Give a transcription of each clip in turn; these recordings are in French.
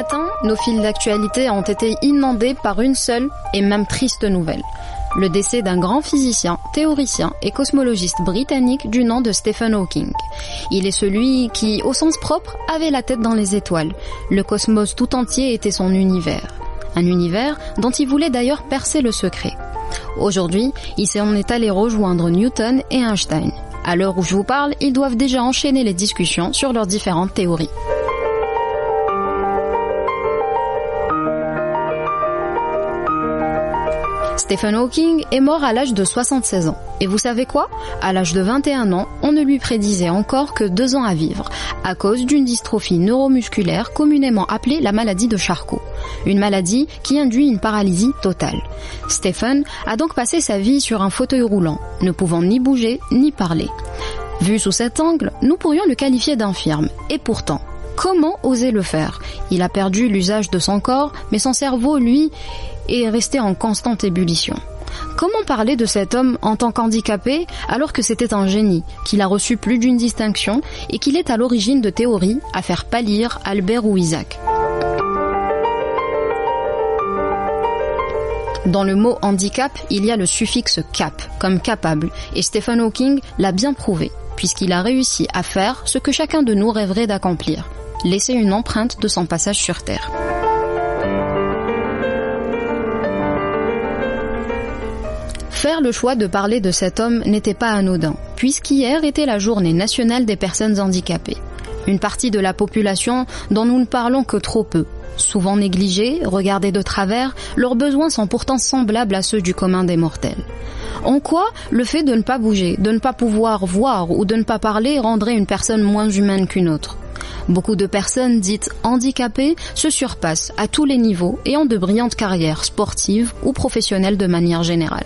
matin, nos fils d'actualité ont été inondés par une seule et même triste nouvelle. Le décès d'un grand physicien, théoricien et cosmologiste britannique du nom de Stephen Hawking. Il est celui qui, au sens propre, avait la tête dans les étoiles. Le cosmos tout entier était son univers. Un univers dont il voulait d'ailleurs percer le secret. Aujourd'hui, il s'en est allé rejoindre Newton et Einstein. À l'heure où je vous parle, ils doivent déjà enchaîner les discussions sur leurs différentes théories. Stephen Hawking est mort à l'âge de 76 ans. Et vous savez quoi ? À l'âge de 21 ans, on ne lui prédisait encore que 2 ans à vivre, à cause d'une dystrophie neuromusculaire communément appelée la maladie de Charcot. Une maladie qui induit une paralysie totale. Stephen a donc passé sa vie sur un fauteuil roulant, ne pouvant ni bouger ni parler. Vu sous cet angle, nous pourrions le qualifier d'infirme. Et pourtant, comment oser le faire ? Il a perdu l'usage de son corps, mais son cerveau, lui, est resté en constante ébullition. Comment parler de cet homme en tant qu'handicapé alors que c'était un génie, qu'il a reçu plus d'une distinction et qu'il est à l'origine de théories à faire pâlir Albert ou Isaac ? Dans le mot handicap, il y a le suffixe cap, comme capable, et Stephen Hawking l'a bien prouvé, puisqu'il a réussi à faire ce que chacun de nous rêverait d'accomplir, laisser une empreinte de son passage sur Terre. Faire le choix de parler de cet homme n'était pas anodin, puisqu'hier était la journée nationale des personnes handicapées. Une partie de la population dont nous ne parlons que trop peu. Souvent négligés, regardés de travers, leurs besoins sont pourtant semblables à ceux du commun des mortels. En quoi le fait de ne pas bouger, de ne pas pouvoir voir ou de ne pas parler rendrait une personne moins humaine qu'une autre ? Beaucoup de personnes dites handicapées se surpassent à tous les niveaux et ont de brillantes carrières sportives ou professionnelles de manière générale.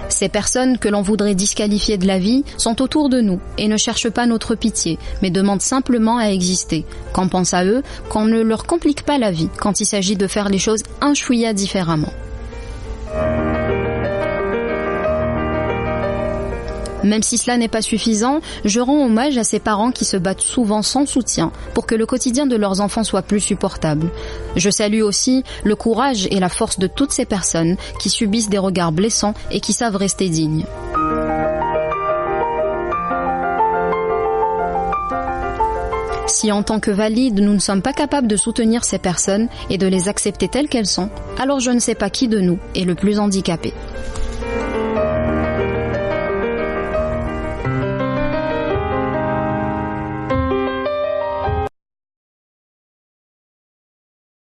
Ces personnes que l'on voudrait disqualifier de la vie sont autour de nous et ne cherchent pas notre pitié, mais demandent simplement à exister. Qu'on pense à eux, qu'on ne leur complique pas la vie quand il s'agit de faire les choses un chouïa différemment. Même si cela n'est pas suffisant, je rends hommage à ces parents qui se battent souvent sans soutien pour que le quotidien de leurs enfants soit plus supportable. Je salue aussi le courage et la force de toutes ces personnes qui subissent des regards blessants et qui savent rester dignes. Si en tant que valides, nous ne sommes pas capables de soutenir ces personnes et de les accepter telles qu'elles sont, alors je ne sais pas qui de nous est le plus handicapé.